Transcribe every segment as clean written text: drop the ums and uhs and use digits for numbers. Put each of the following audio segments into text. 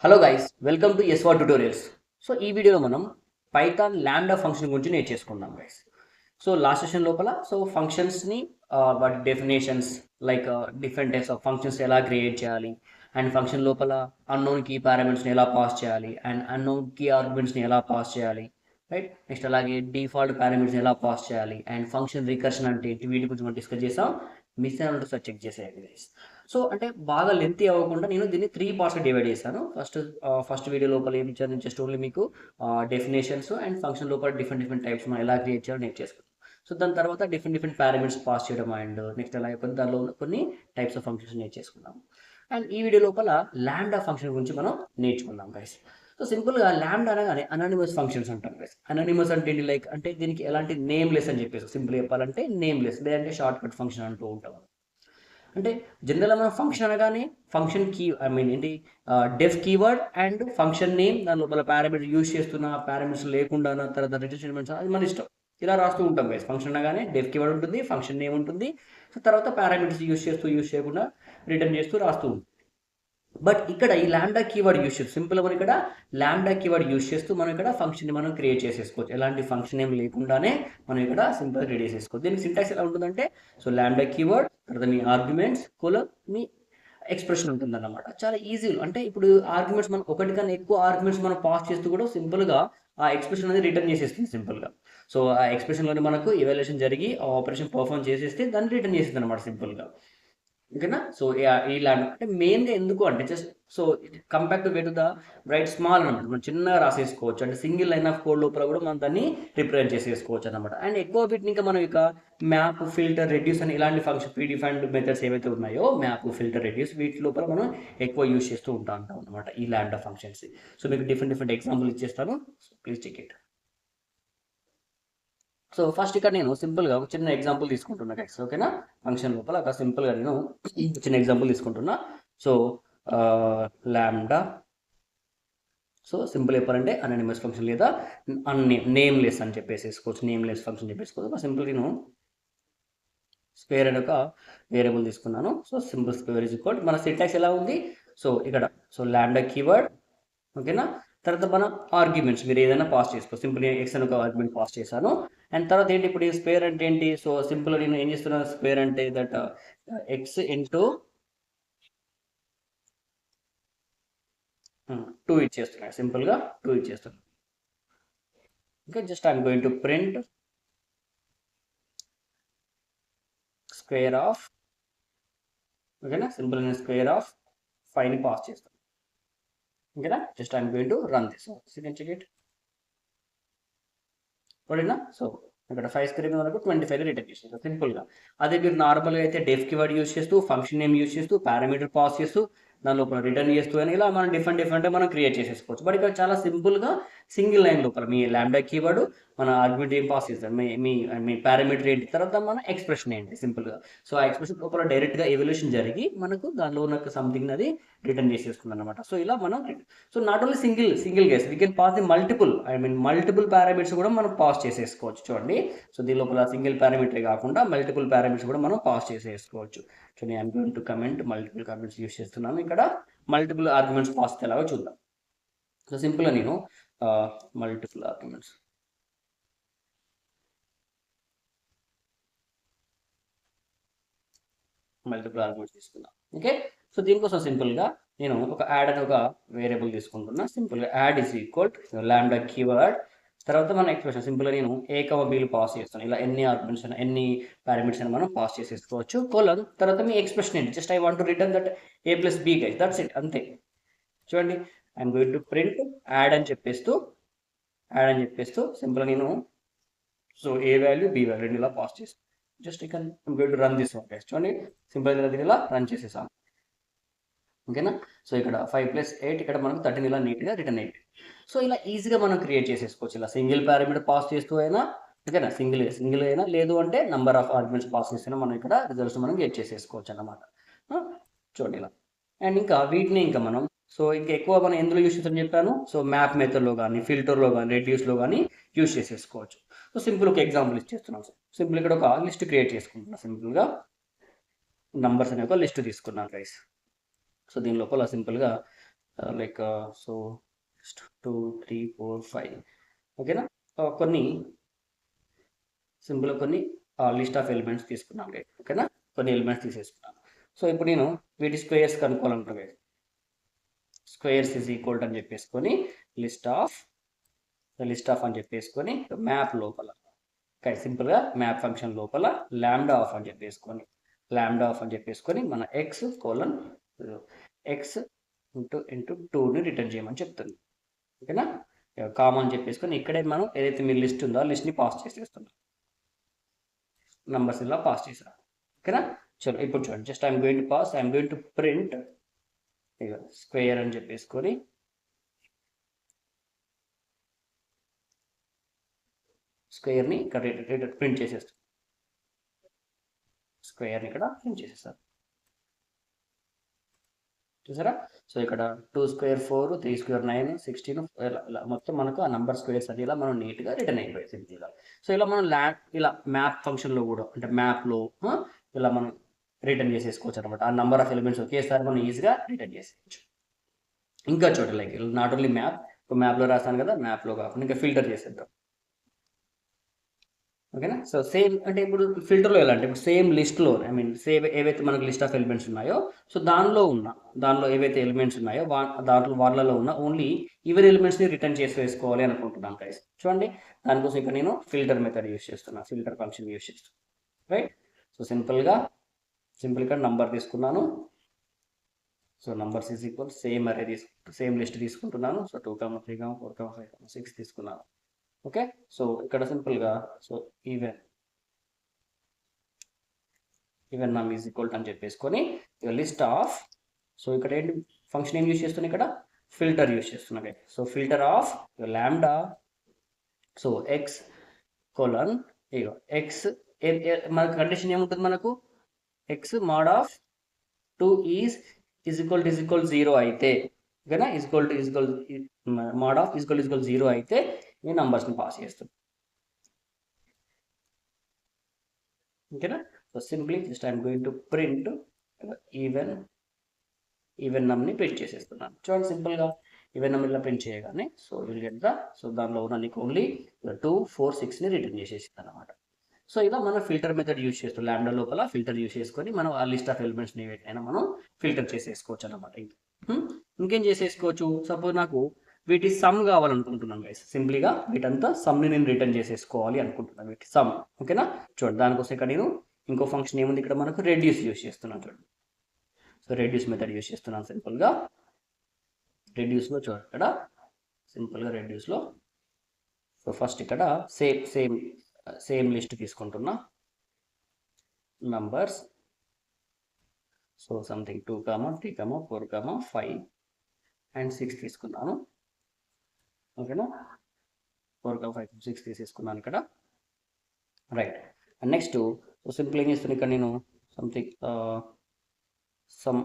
Hello guys, welcome to ఎస్వా tutorials. So ఈ వీడియోలో మనం పైథాన్ ల్యాండా ఫంక్షన్ గురించి నేర్చేసుకుందాం గైస్. సో లాస్ట్ సెషన్ లోపల ఫంక్షన్స్ని వాటి definitions like different types of functions ఎలా క్రియేట్ చేయాలి అండ్ ఫంక్షన్ లోపల అన్నోన్ కీ పారామీటర్స్ని ఎలా పాస్ చేయాలి అండ్ అన్నోన్ కీ ఆర్గ్యుమెంట్స్ని ఎలా పాస్ చేయాలి, రైట్. నెక్స్ట్ అలాగే డిఫాల్ట్ పారామీటర్స్ని ఎలా పాస్ చేయాలి అండ్ ఫంక్షన్ రికర్షన్ అంటే ఏంటి, వీటి గురించి మనం డిస్కస్ చేసాం. మిస్ అయినట్టు సార్ చెక్ చేసేయండి గైస్. సో అంటే బాగా లెంతీ అవ్వకుండా నేను దీన్ని 3 పార్ట్స్‌గా డివైడ్ చేశాను. ఫస్ట్ వీడియో లోపల ఏమి ఇచ్చాను, జస్ట్ ఓన్లీ మీకు డెఫినేషన్స్ అండ్ ఫంక్షన్ లోపల డిఫరెంట్ డిఫరెంట్ టైప్స్ మనం ఎలా క్రియేట్ చేయాలో నేర్చేసుకున్నాం. సో దాని తర్వాత డిఫరెంట్ డిఫరెంట్ పారామీటర్స్ పాస్ చేయడం అండ్ నెక్స్ట్ అలాగే దానిలో ఉన్న కొన్ని టైప్స్ ఆఫ్ ఫంక్షన్స్ నేర్చేసుకున్నాం. అండ్ ఈ వీడియో లోపల ల్యాండా ఫంక్షన్ గురించి మనం నేర్చుకుందాం గైస్. సో సింపుల్గా ల్యాండా అనగానే అనానిమస్ ఫంక్షన్స్ అంటాం గైస్. అనానిమస్ అంటే ఏంటి, లైక్ అంటే దీనికి ఎలాంటి నేమ్లెస్ అని చెప్పేసి సింపుల్ చెప్పాలంటే నేమ్లెస్, లేదంటే షార్ట్ కట్ ఫంక్షన్ అంటూ ఉంటాం. అంటే జనరల్గా మనం ఫంక్షన్ అనగానే ఫంక్షన్ కీ ఐ మీన్ ఏంటి, డెఫ్ కీవర్డ్ అండ్ ఫంక్షన్ నేమ్, దాని లోపల పారామీటర్ యూజ్ చేస్తున్న పారామీటర్స్ లేకుండా తర్వాత రిటర్న్ స్టేట్మెంట్స్, అది మన ఇష్టం. ఇలా రాస్తూ ఉంటాం గైస్. ఫంక్షన్ అనగానే డెఫ్ కీవర్డ్ ఉంటుంది, ఫంక్షన్ నేమ్ ఉంటుంది, సో తర్వాత పారామీటర్స్ యూజ్ చేయకుండా రిటర్న్ చేస్తూ రాస్తూ ఉంటాం. బట్ ఇక్కడ ఈ ల్యాండా కీవర్డ్ యూజ్ చేస్తూ సింపుల్గా మనం ఇక్కడ ల్యాండా కీవర్డ్ యూజ్ చేస్తూ మనం ఇక్కడ ఫంక్షన్ని మనం క్రియేట్ చేసేసుకోవచ్చు. ఎలాంటి ఫంక్షన్ ఏం లేకుండానే మనం ఇక్కడ సింపుల్గా క్రియేట్ చేసేసుకోవచ్చు. దీనికి సింటాక్స్ ఎలా ఉంటుందంటే, సో ల్యాండా కీవర్డ్ తర్వాత మీ ఆర్గ్యుమెంట్స్ కోలన్ మీ ఎక్స్ప్రెషన్ ఉంటుందన్నమాట. చాలా ఈజీ. అంటే ఇప్పుడు ఆర్గ్యుమెంట్స్ మనం ఒకటి కన్నా ఎక్కువ ఆర్గ్యుమెంట్స్ మనం పాస్ చేస్తూ కూడా సింపుల్గా ఆ ఎక్స్ప్రెషన్ అనేది రిటర్న్ చేసేస్తుంది సింపుల్గా. సో ఆ ఎక్స్ప్రెషన్లోనే మనకు ఎవాల్యుయేషన్ జరిగి ఆ ఆపరేషన్ పర్ఫామ్ చేసేస్తే దాన్ని రిటర్న్ చేస్తుంది అనమాట సింపుల్గా. ఓకేనా. సో ఈ ల్యాండ్ అంటే మెయిన్గా ఎందుకు అంటే just so compare to way to the right small అనమాట. మనం చిన్నగా రాసేసుకోవచ్చు, అంటే సింగిల్ లైన్ ఆఫ్ కోడ్ లోపల కూడా మనం దాన్ని రిప్రజెంట్ చేసేసుకోవచ్చు అనమాట. అండ్ ఎక్కువ వీటిని ఇంకా మనం ఇక మ్యాప్, ఫిల్టర్, రెడ్యూస్ అని ఇలాంటి ఫంక్షన్ ప్రీ డిఫైన్డ్ మెథడ్స్ ఏవైతే ఉన్నాయో మ్యాప్, ఫిల్టర్, రెడ్యూస్, వీటి లోపల మనం ఎక్కువ యూజ్ చేస్తూ ఉంటాం అనమాట ఈ ల్యాండా ఫంక్షన్స్. సో మీకు డిఫరెంట్ డిఫరెంట్ ఎగ్జాంపుల్ ఇచ్చేస్తాను, so please check it. So first ఇక్కడ నేను సింపుల్గా ఒక చిన్న ఎగ్జాంపుల్ తీసుకుంటున్నా గైస్. ఓకేనా. ఫంక్షన్ లోపల ఒక సింపుల్గా నేను చిన్న ఎగ్జాంపుల్ తీసుకుంటున్నా. సో ల్యాండా, సో సింపుల్ చెప్పాలంటే అనానిమస్ ఫంక్షన్ లేదా నేమ్లెస్ అని చెప్పేసేసుకోవచ్చు. నేమ్లెస్ ఫంక్షన్ చెప్పేసుకోవచ్చు. సింపుల్ నేను స్క్వేర్ అనే ఒక వేరియబుల్ తీసుకున్నాను. So simple square is equal, మన సింటాక్స్ ఎలా ఉంది, సో ఇక్కడ సో ల్యాండా కీవర్డ్, ఓకేనా. తర్వాత మన ఆర్గ్యుమెంట్స్ మీరు ఏదైనా పాస్ చేసుకోవచ్చు. సింపుల్ ఎక్స్ అని ఒక ఆర్గ్యుమెంట్ పాస్ చేశాను. అండ్ తర్వాత ఏంటి, ఇప్పుడు ఈ స్క్వేర్ అంటే ఏంటి, సో సింపుల్ నేను ఏం చేస్తున్నాను, స్క్వేర్ అంటే దట్ ఎక్స్ ఇంటూ 2 ఇచ్చేస్తున్నాను. సింపుల్గా 2 ఇచ్చేస్తున్నాను. Okay, just I'm going to print square of, ఓకేనా. సింపుల్ నేను స్క్వేర్ ఆఫ్ 5ని పాస్ చేస్తాను. ఓకేనా. Just I'm going to run this. So you can check it. ఓకేనా. సో ఇక్కడ 5 స్క్వేర్ వరకు 25 రిటర్న్ చేసేస్తాం సింపుల్గా. అదే మీరు నార్మల్గా అయితే డెఫ్ కీవర్డ్ యూజ్ చేస్తూ, ఫంక్షన్ నేమ్ యూజ్ చేస్తూ, పారామీటర్ పాస్ చేస్తూ, దాని లోపల రిటర్న్ చేస్తూ అని ఇలా మనం డిఫరెంట్ మనం క్రియేట్ చేసేసుకోవచ్చు. బట్ ఇక్కడ చాలా సింపుల్గా సింగిల్ లైన్ లోపల మీ ల్యాండా కీవర్డ్, మన ఆర్గ్యుమెంట్ ఏం పాస్ చేస్తారు, మీ మీ మీ పారామీటర్ ఏంటి, తర్వాత మన ఎక్స్ప్రెషన్ ఏంటి సింపుల్గా. సో ఆ ఎక్స్ప్రెషన్ లోపల డైరెక్ట్గా ఎవల్యూషన్ జరిగి మనకు దానిలో ఉన్న సంథింగ్ అది రిటర్న్ చేసేస్తుంది అనమాట. సో ఇలా మనం so not only single case we can pass the multiple parameters కూడా మనం పాస్ చేసేసుకోవచ్చు. చూడండి, సో దీని లోపల సింగిల్ పారామీటర్ కాకుండా మల్టిపుల్ పారామీటర్స్ కూడా మనం పాస్ చేసేసుకోవచ్చు. చూడండి, I'm going to comment multiple comments use చేస్తున్నాను. ఇక్కడ మల్టిపుల్ ఆర్గ్యుమెంట్స్ పాస్ ఎలాగో చూద్దాం. సో సింపుల్గా నేను మల్టిపుల్ ఆర్గ్యుమెంట్స్ తీసుకున్నాను. ఓకే. సో దీనికోసం సింపుల్గా నేను ఒక యాడ్ అని ఒక వేరియబుల్ తీసుకుంటున్నా. సింపుల్గా యాడ్ ఈజ్ ఈక్వల్ ల్యాండా కీవర్డ్, తర్వాత మన ఎక్స్ప్రెషన్ సింపుల్గా నేను బీలు పాస్ చేస్తాను. ఇలా ఎన్ని ఆర్గ్యుమెంట్స్ అయినా ఎన్ని పారామీటర్స్ అయినా మనం పాస్ చేసేసుకోవచ్చు. కోలన్ తర్వాత మీ ఎక్స్ప్రెషన్ ఏంటి, just I want to return that a plus B guys, that's it, అంతే. చూడండి, I'm going to print add అని చెప్పేస్తూ సింపుల్గా నేను so A value B value రెండు ఇలా పాస్ చేస్తాను. జస్ట్ ఇక్కడ I'm going to run this one guys. చూడండి, సింపుల్గా దీన్ని ఇలా రన్ చేసేసాం. ఓకేనా. సో ఇక్కడ 5 + 8 ఇక్కడ మనకు 13 ఇలా నీట్గా రిటర్న్ అయ్యింది. సో ఇలా ఈజీగా మనం క్రియేట్ చేసేసుకోవచ్చు. ఇలా సింగిల్ పారామీటర్ పాస్ చేస్తూ అయినా, ఓకేనా, సింగిల్ అయినా, లేదు అంటే నంబర్ ఆఫ్ ఆర్గ్యుమెంట్స్ పాస్ చేసినా మనం ఇక్కడ రిజల్ట్స్ మనం గెట్ చేసేసుకోవచ్చు అన్నమాట. చూడండి ఇలా. అండ్ ఇంకా వీటిని ఇంకా మనం సో ఇంకా ఎక్కువ మనం ఎందులో యూస్ చేస్తామని చెప్పాను, సో మ్యాప్ మెథడ్లో కానీ, ఫిల్టర్లో కానీ, రెడ్యూస్లో కానీ యూస్ చేసేసుకోవచ్చు. సో సింపుల్ ఒక ఎగ్జాంపుల్ ఇచ్చేస్తున్నాం. సింపుల్ ఇక్కడ ఒక లిస్ట్ క్రియేట్ చేసుకుంటున్నాం. సింపుల్గా నంబర్స్ అనే ఒక లిస్ట్ తీసుకున్నాం గైస్. సో దీని లోపల సింపుల్గా లైక్ సో 2 3 4 5 ఓకేనా. కొన్ని సింపుల్గా కొన్ని లిస్ట్ ఆఫ్ ఎలిమెంట్స్ తీసుకున్నాం గైస్. ఓకేనా, కొన్ని ఎలిమెంట్స్ తీసేసుకున్నాను. సో ఇప్పుడు నేను వీటి స్క్వేర్స్ కనుక్కోవాలంటాను గైస్. స్క్వేర్స్ ఈజ్ ఈక్వల్ అని చెప్పేసుకొని లిస్ట్ ఆఫ్ అని చెప్పేసుకొని మ్యాప్ లోపల సింపుల్గా మ్యాప్ ఫంక్షన్ లోపల ల్యాండా ఆఫ్ అని చెప్పేసుకొని మన ఎక్స్ కోలన్ ఎక్స్ ఇంటూ 2ని రిటర్న్ చేయమని చెప్తుంది. ఓకేనా, కామన్ చెప్పేసుకొని ఇక్కడే మనం ఏదైతే మీ లిస్ట్ ఉందో ఆ లిస్ట్ని పాస్ చేసేస్తున్నాం. నంబర్స్ ఇలా పాస్ చేసాం. ఓకేనా, చలో ఇప్పుడు చూడండి. Just I'm going to print square అని చెప్పేసుకొని స్క్వేర్ని ఇక్కడ ప్రింట్ చేసేస్తాం. స్క్వేర్ని ఇక్కడ ప్రింట్ చేసేస్తాం. చూసారా? సో ఇక్కడ 2 స్క్వేర్ 4 3 స్క్వేర్ 9 16 ఇలా మొత్తం మనకు ఆ నంబర్ స్క్వేర్స్ అది ఇలా మనం నీట్గా రిటర్న్ అయిపోయి సింపుల్గా. సో ఇలా మనం ఇలా మ్యాప్ ఫంక్షన్లో కూడా అంటే మ్యాప్లో ఇలా మనం రిటర్న్ చేసేసుకోవచ్చు అనమాట. ఆ నంబర్ ఆఫ్ ఎలిమెంట్స్ ఒకేసారి మనం ఈజీగా రిటర్న్ చేసేయచ్చు. ఇంకా చూడండి, లైక్ నాట్ ఓన్లీ మ్యాప్లో రాస్తాను కదా, మ్యాప్లో కాకుండా ఇంకా ఫిల్టర్ చేసేద్దాం. ఓకేనా, సో సేమ్ అంటే ఇప్పుడు ఫిల్టర్లో ఎలా అంటే ఇప్పుడు సేమ్ లిస్ట్లో సేమ్ ఏవైతే మనకు లిస్ట్ ఆఫ్ ఎలిమెంట్స్ ఉన్నాయో సో దానిలో ఏవైతే ఎలిమెంట్స్ ఉన్నాయో దాంట్లో వాళ్ళలో ఉన్న ఓన్లీ ఈవెన్ ఎలిమెంట్స్ని రిటర్న్ చేసి వేసుకోవాలి అనుకుంటున్నాను గైస్. చూడండి, దానికోసం ఇక్కడ నేను ఫిల్టర్ మెథడ్ యూస్ చేస్తున్నాను, ఫిల్టర్ ఫంక్షన్ యూస్ చేస్తున్నాను. రైట్, సో సింపుల్గా నంబర్ తీసుకున్నాను. So numbers is equal same list తీసుకుంటున్నాను. సో 2 3 4 5 6 తీసుకున్నాను. ఓకే, సో ఇక్కడ సింపుల్గా సో ఈవెన్ నమ్ ఈజ్ ఈక్వల్ అని చెప్పేసుకొని లిస్ట్ ఆఫ్ సో ఇక్కడ ఏంటి ఫంక్షన్ ఏం యూస్ చేస్తున్నా, ఇక్కడ ఫిల్టర్ యూస్ చేస్తున్నా. సో ఫిల్టర్ ఆఫ్ ల్యాండా సో ఎక్స్ కోలన్ ఎక్స్ మన కండిషన్ ఏముంటుంది మనకు X mode of 2 is equal 0 అయితే ఓకేనా, మోడ్ ఆఫ్ ఈక్వల్ 0 అయితే ఈ నంబర్స్ని పాస్ చేస్తుంది. ఓకేనా, so simply just I'm going to print even నమ్ని ప్రింట్ చేసేస్తున్నాను. చూడండి, సింపుల్గా ఈవెన్ నమ్ ఇలా ప్రింట్ చేయగానే సో విల్ గెట్ సో దానిలో ఉన్న నీకు ఓన్లీ 2 4 6ని రిటర్న్ చేసేసింది అనమాట. సో ఇలా మనం ఫిల్టర్ మెథడ్ యూస్ చేస్తాం. ల్యాండా లోపల ఫిల్టర్ యూస్ చేసుకొని మనం ఆ లిస్ట్ ఆఫ్ ఎలిమెంట్స్ని ఏవైనా మనం ఫిల్టర్ చేసేసుకోవచ్చు అనమాట. ఇంకేం చేసేసుకోవచ్చు, సపోజ్ నాకు వీటి సమ్ కావాలనుకుంటున్నాను గైస్. సింప్లీగా వీటంతా సమ్ని నేను రిటర్న్ చేసేసుకోవాలి అనుకుంటున్నాను, వీటి సమ్. ఓకేనా, చూడండి దానికోసం ఇక్కడ నేను ఇంకో ఫంక్షన్ ఏముంది, ఇక్కడ మనకు రెడ్యూస్ యూస్ చేస్తున్నాను. చూడండి, సో రెడ్యూస్ మెథడ్ యూస్ చేస్తున్నాను సింపుల్గా. రెడ్యూస్లో చూడండి, ఇక్కడ సింపుల్గా రెడ్యూస్లో సో ఫస్ట్ ఇక్కడ సేమ్ లిస్ట్ తీసుకుంటున్నా నంబర్స్. సో సంథింగ్ 2 3 4 5 అండ్ 6 తీసుకున్నాను. ఓకేనా, 4 5 6 తీసేసుకున్నాను ఇక్కడ. Right, and next so simple ఏం చేస్తున్నాను ఇక్కడ నేను సంథింగ్ సమ్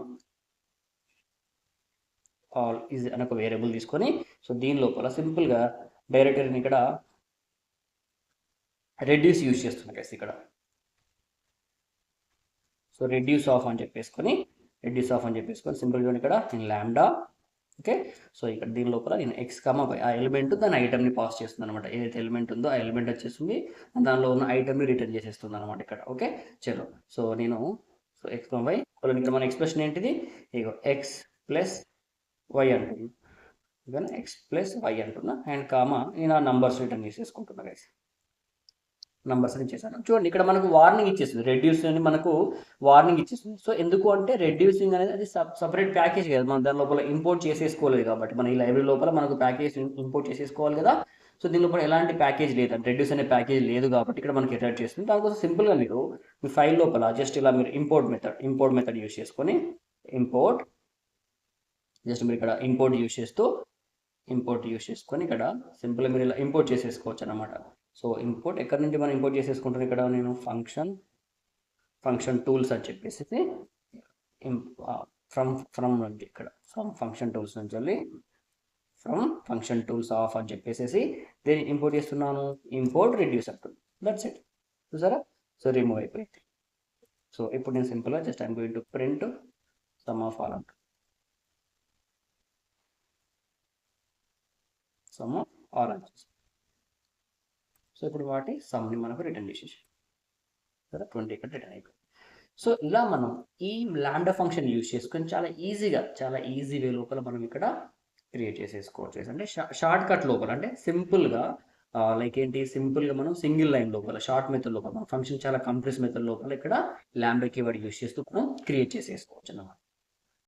ఆల్ ఈజ్ అని ఒక వేరియబుల్ తీసుకొని సో దీని లోపల సింపుల్గా డైరెక్టరీని ఇక్కడ రెడ్యూస్ యూజ్ చేస్తున్నా గైస్ ఇక్కడ. సో రెడ్యూస్ ఆఫ్ అని చెప్పేసుకొని సింపుల్గా ఇక్కడ నేను ల్యాండా. ఓకే, సో ఇక్కడ దీని లోపల నేను ఎక్స్ ఆ ఎలిమెంట్ దాని ఐటమ్ని పాస్ చేస్తుంది అనమాట. ఏదైతే ఎలిమెంట్ ఉందో ఆ ఎలిమెంట్ వచ్చేస్తుంది, దానిలో ఉన్న ఐటమ్ని రిటర్న్ చేసేస్తుంది అనమాట ఇక్కడ. ఓకే, చలో సో నేను సో ఎక్స్ వై ఇక్కడ మన ఎక్స్ప్రెషన్ ఏంటిది, ఇగో ఎక్స్ ప్లస్ వై అంటున్నా. ఓకేనా, ఎక్స్ ప్లస్ వై అంటున్నా అండ్ నేను ఆ నంబర్స్ రిటర్న్ చేసేసుకుంటున్నా గైస్. నంబర్స్ అని ఇచ్చేసాను. చూడండి, ఇక్కడ మనకు వార్నింగ్ ఇచ్చేస్తుంది, రెడ్యూస్ అని మనకు వార్నింగ్ ఇచ్చేస్తుంది. సో ఎందుకు అంటే రెడ్యూసింగ్ అనేది అది సపరేట్ ప్యాకేజ్ కదా, మనం దాని లోపల ఇంపోర్ట్ చేసేసుకోలేదు కాబట్టి మన ఈ లైబ్రరీ లోపల మనకు ప్యాకేజ్ ఇంపోర్ట్ చేసేసుకోవాలి కదా. సో దీని లోపల ఎలాంటి ప్యాకేజ్ లేదు, అంటే రెడ్యూస్ అనే ప్యాకేజ్ లేదు కాబట్టి ఇక్కడ మనకి ఎర్రర్ చేస్తుంది. దానికోసం సింపుల్గా మీరు మీ ఫైల్ లోపల జస్ట్ ఇలా మీరు ఇంపోర్ట్ మెథడ్ యూస్ చేసుకొని జస్ట్ మీరు ఇక్కడ ఇంపోర్ట్ యూస్ చేసుకొని ఇక్కడ సింపుల్గా మీరు ఇలా ఇంపోర్ట్ చేసేసుకోవచ్చు అనమాట. సో ఇంపోర్ట్ ఎక్కడి నుంచి మనం ఇంపోర్ట్ చేసేసుకుంటాను, ఇక్కడ నేను ఫంక్షన్ టూల్స్ అని చెప్పేసి ఫ్రమ్ నుంచి ఇక్కడ ఫంక్షన్ టూల్స్ నుంచి వెళ్ళి ఫంక్షన్ టూల్స్ ఆఫ్ అని చెప్పేసి దీన్ని ఇంపోర్ట్ చేస్తున్నాను. ఇంపోర్ట్ రెడ్యూస్ అంటుంది, దట్స్ ఇట్. చూసారా, సో రిమూవ్ అయిపోయింది. సో ఇప్పుడు నేను సింపుల్గా just I'm going to print sum of all అంటుంది. Sum oranges. సో ఇప్పుడు వాటి సమ్ని మనకు రిటర్న్ చేసేసి కదా 20 ఇక్కడ రిటర్న్ అయిపోయింది. సో ఇలా మనం ఈ లాంబ్డా ఫంక్షన్ యూజ్ చేసుకొని చాలా ఈజీ వే లోపల మనం ఇక్కడ క్రియేట్ చేసేసుకోవచ్చు. అంటే షార్ట్ కట్ లోపల అంటే సింపుల్గా లైక్ ఏంటి సింపుల్గా మనం సింగిల్ లైన్ లోపల షార్ట్ మెథడ్ లోపల మన ఫంక్షన్ చాలా కంప్రెస్ మెథడ్ లోపల ఇక్కడ లాంబ్డా కీవర్డ్ యూజ్ చేస్తూ మనం క్రియేట్ చేసేసుకోవచ్చు అన్నమాట.